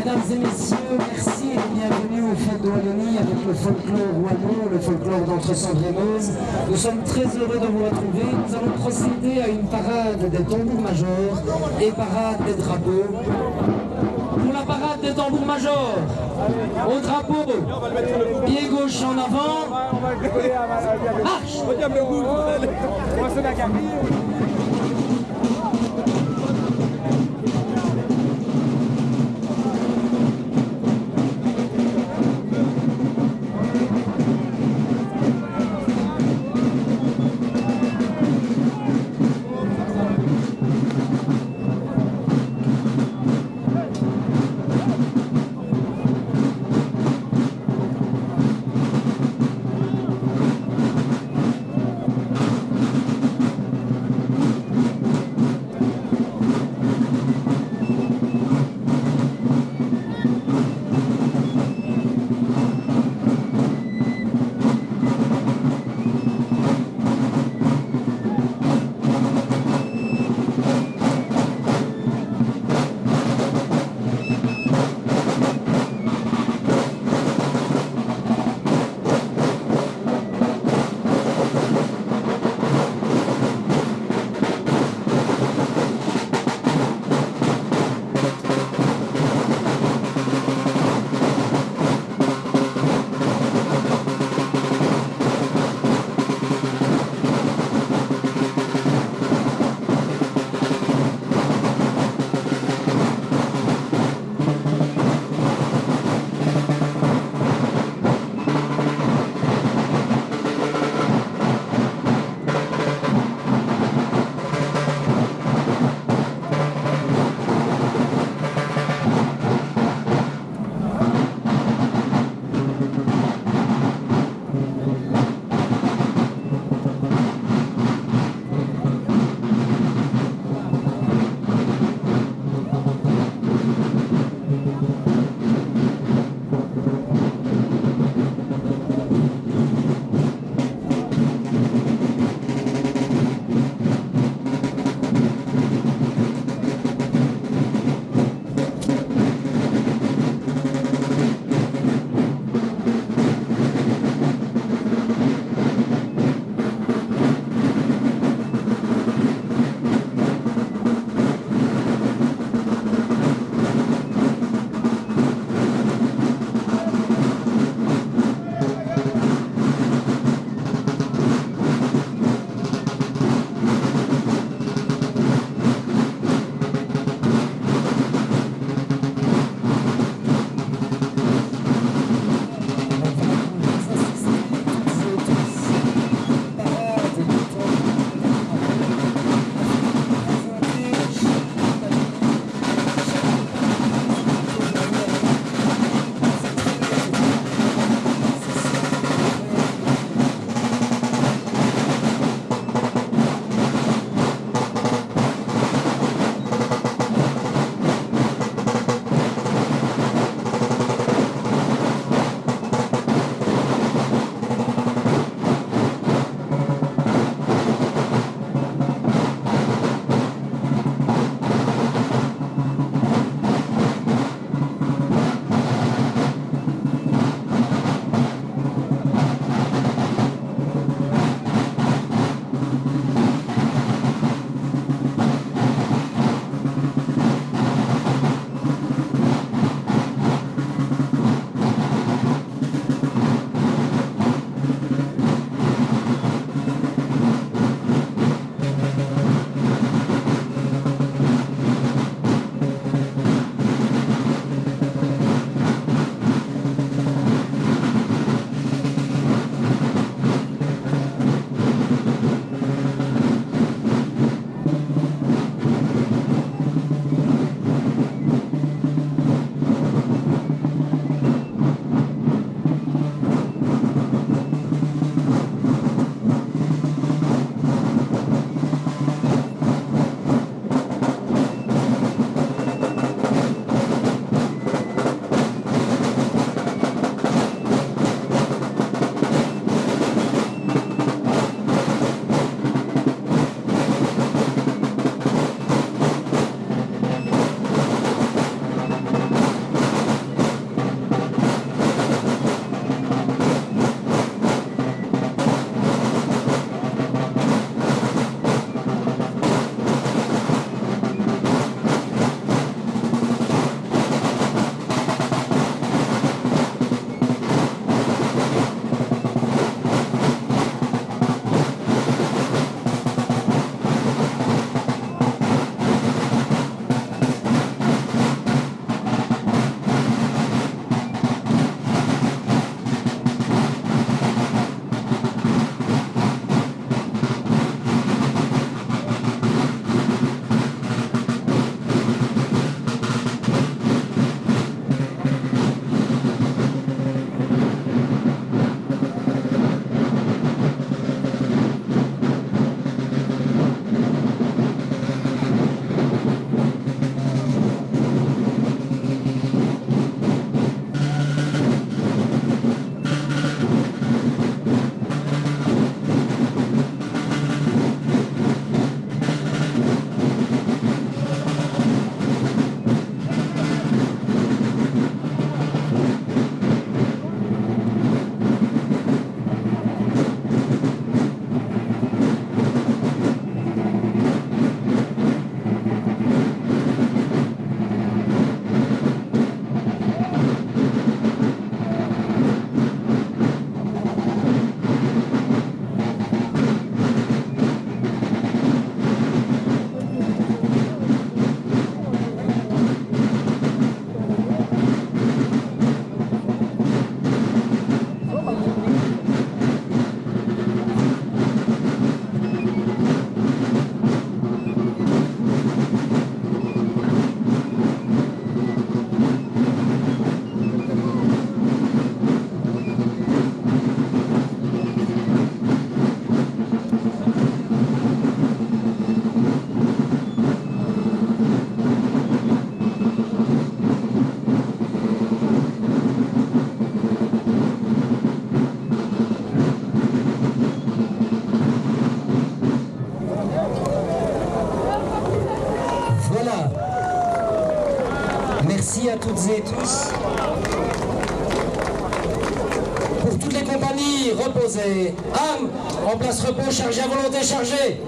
Mesdames et messieurs, merci et bienvenue aux Fêtes de Wallonie avec le folklore wallon, le folklore d'Entre-Sambre-et-Meuse. Nous sommes très heureux de vous retrouver. Nous allons procéder à une parade des tambours-majors et parade des drapeaux. Pour la parade des tambours-majors, au drapeau, pied gauche en avant, marche! toutes et tous. Pour toutes les compagnies, reposez. Âme, en place repos, chargé à volonté, chargé.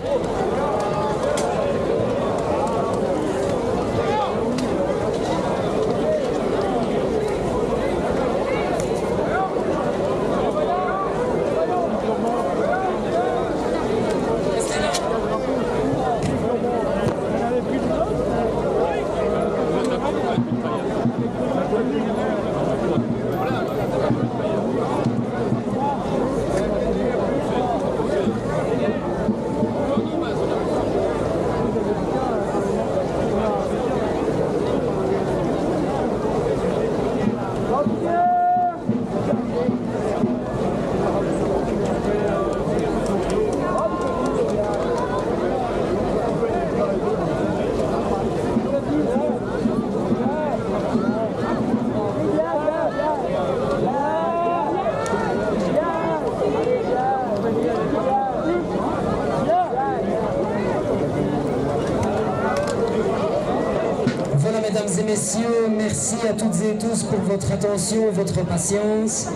Mesdames et messieurs, merci à toutes et tous pour votre attention, votre patience.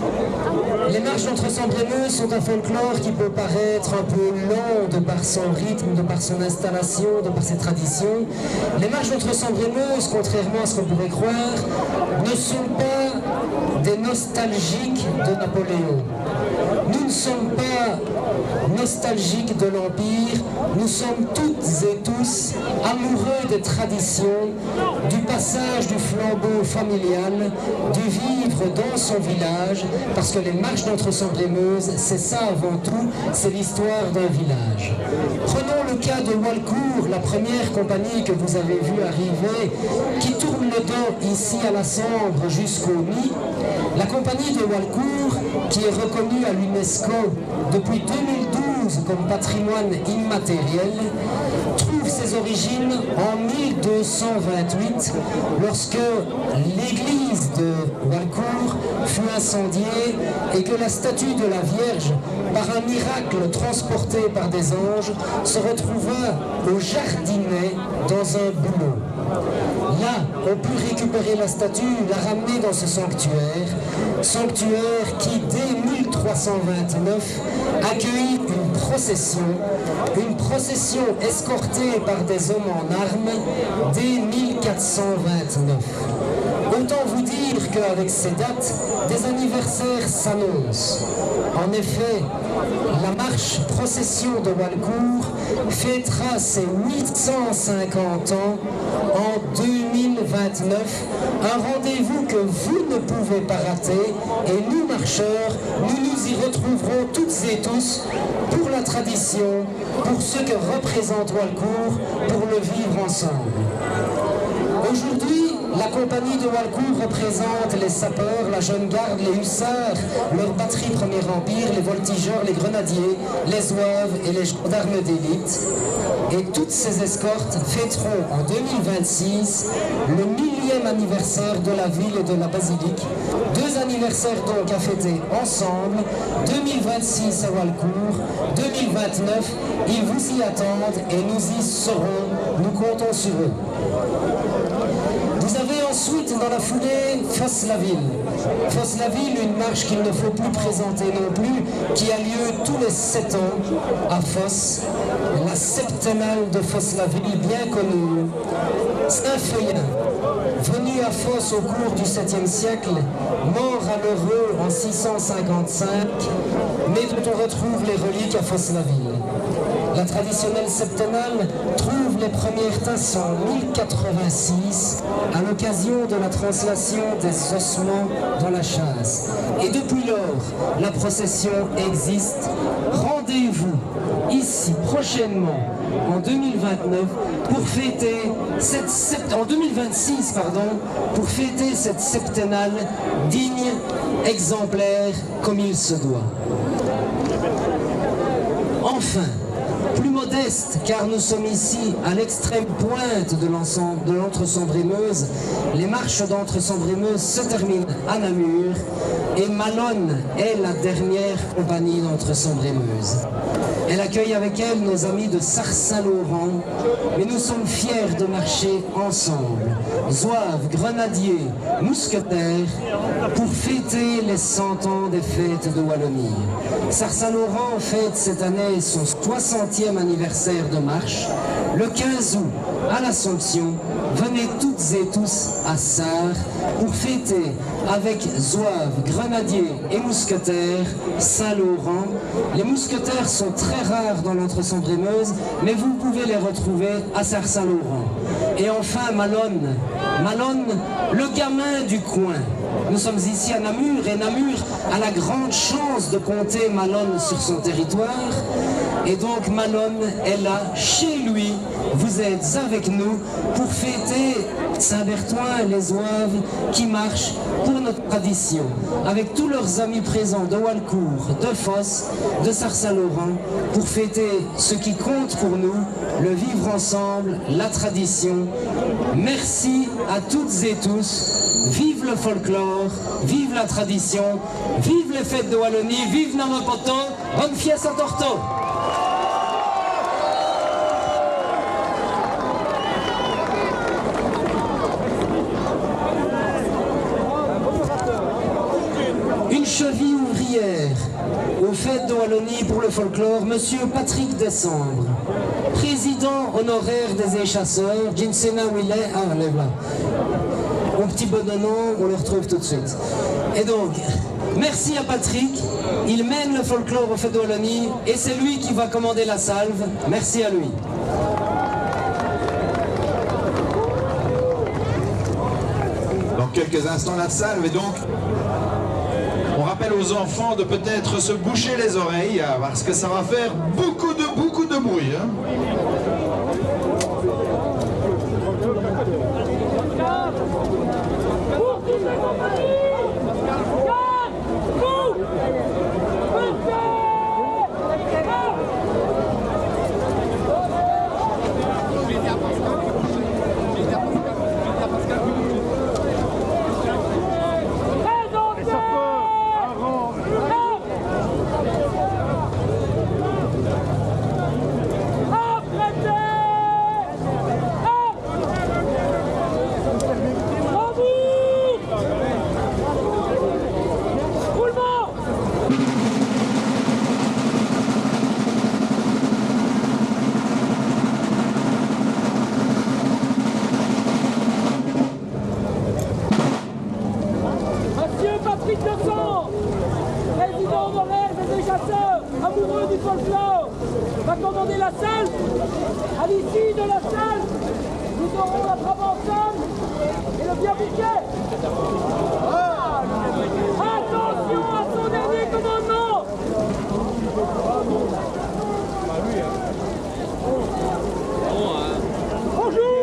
Les marches d'entre Sambre et Meuse sont un folklore qui peut paraître un peu lent de par son rythme, de par son installation, de par ses traditions. Les marches d'entre Sambre et Meuse, contrairement à ce qu'on pourrait croire, ne sont pas des nostalgiques de Napoléon. Nous ne sommes pas nostalgiques de l'Empire, nous sommes toutes et tous amoureux des traditions, du passage du flambeau familial, du vivre dans son village, parce que les marches d'entre Sambre et Meuse, c'est ça avant tout, c'est l'histoire d'un village. Prenons le cas de Walcourt, la première compagnie que vous avez vue arriver, qui tourne le dos ici à la Sambre jusqu'au Nid. La compagnie de Walcourt, qui est reconnue à l'UNESCO depuis 2012 comme patrimoine immatériel, trouve ses origines en 1228, lorsque l'église de Walcourt fut incendiée et que la statue de la Vierge, par un miracle transportée par des anges, se retrouva au jardinet dans un bouleau. Là, on put récupérer la statue, la ramener dans ce sanctuaire qui, dès 1329, accueillit une procession escortée par des hommes en armes dès 1429. Autant vous dire qu'avec ces dates, des anniversaires s'annoncent. En effet, la marche procession de Walcourt fêtera ses 850 ans en 2029, un rendez-vous que vous ne pouvez pas rater, et nous marcheurs, nous nous y retrouverons toutes et tous pour la tradition, pour ce que représente Walcourt, pour le vivre ensemble. Aujourd'hui, la compagnie de Walcourt représente les sapeurs, la jeune garde, les hussards, leur batterie Premier Empire, les voltigeurs, les grenadiers, les zouaves et les gendarmes d'élite. Et toutes ces escortes fêteront en 2026 le 1000e anniversaire de la ville et de la basilique. 2 anniversaires donc à fêter ensemble, 2026 à Walcourt, 2029, ils vous y attendent et nous y serons, nous comptons sur eux. Vous avez ensuite dans la foulée Fosse-la-Ville. Fosse-la-Ville, une marche qu'il ne faut plus présenter non plus, qui a lieu tous les 7 ans à Fosse, la septennale de Fosse-la-Ville, bien connue. Saint-Feuillin, venu à Fosse au cours du 7e siècle, mort à l'heureux en 655, mais dont on retrouve les reliques à Fosse-la-Ville. La traditionnelle septennale trouve les premières tasses en 1086 à l'occasion de la translation des ossements dans la chasse. Et depuis lors, la procession existe. Rendez-vous ici prochainement en 2029 pour fêter en 2026 pour fêter cette septennale digne, exemplaire comme il se doit. Enfin, plus modeste, car nous sommes ici à l'extrême pointe de l'entre Sambre et Meuse, les marches d'entre Sambre et Meuse se terminent à Namur et Malone est la dernière compagnie d'entre Sambre et Meuse. Elle accueille avec elle nos amis de Sarre-Saint-Laurent, et nous sommes fiers de marcher ensemble, zouaves, grenadiers, mousquetaires, pour fêter les 100 ans des fêtes de Wallonie. Sarre-Saint-Laurent fête cette année son 60e anniversaire de marche. Le 15 août, à l'Assomption, venez toutes et tous à Sarre pour fêter avec zouaves, grenadiers et mousquetaires Saint-Laurent. Les mousquetaires sont très rares dans l'Entre-Sambre-et-Meuse, mais vous pouvez les retrouver à Sarre-Saint-Laurent. Et enfin Malone, le gamin du coin. Nous sommes ici à Namur et Namur a la grande chance de compter Malone sur son territoire. Et donc Malone est là, chez lui. Vous êtes avec nous pour fêter Saint-Bertoin, les zouaves qui marchent pour notre tradition. Avec tous leurs amis présents de Walcourt, de Fosse, de Sarre-Saint-Laurent, pour fêter ce qui compte pour nous, le vivre ensemble, la tradition. Merci à toutes et tous. Vive le folklore, vive la tradition, vive les fêtes de Wallonie, vive Namapoto, bonne fiesta à Torto. Une cheville ouvrière aux fêtes de Wallonie pour le folklore, Monsieur Patrick Décembre, président honoraire des échasseurs, Jinsena Willet, ah lève là. Mon petit bonhomme, on le retrouve tout de suite. Et donc, merci à Patrick, il mène le folklore aux fêtes de Wallonie et c'est lui qui va commander la salve. Merci à lui. Dans quelques instants, la salve et donc on rappelle aux enfants de peut-être se boucher les oreilles parce que ça va faire beaucoup de bruit. Hein. Amoureux du folklore, va commander la salle. À l'issue de la salle, nous aurons la traversale et le bien bouquet. Attention à son dernier commandement. Bonjour.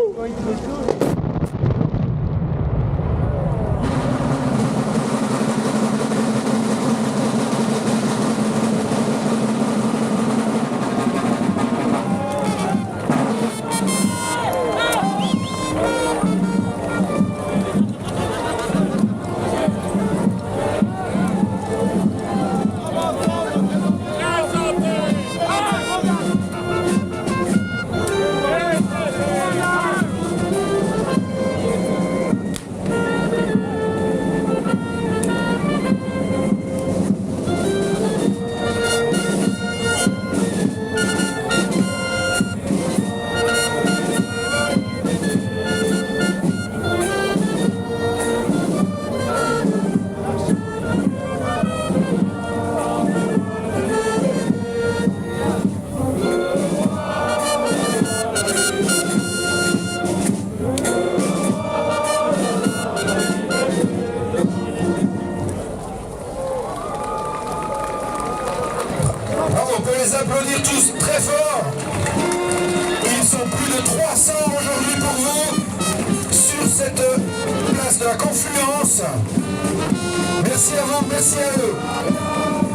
Applaudir tous très fort. Ils sont plus de 300 aujourd'hui pour vous sur cette place de la Confluence. Merci à vous, merci à eux.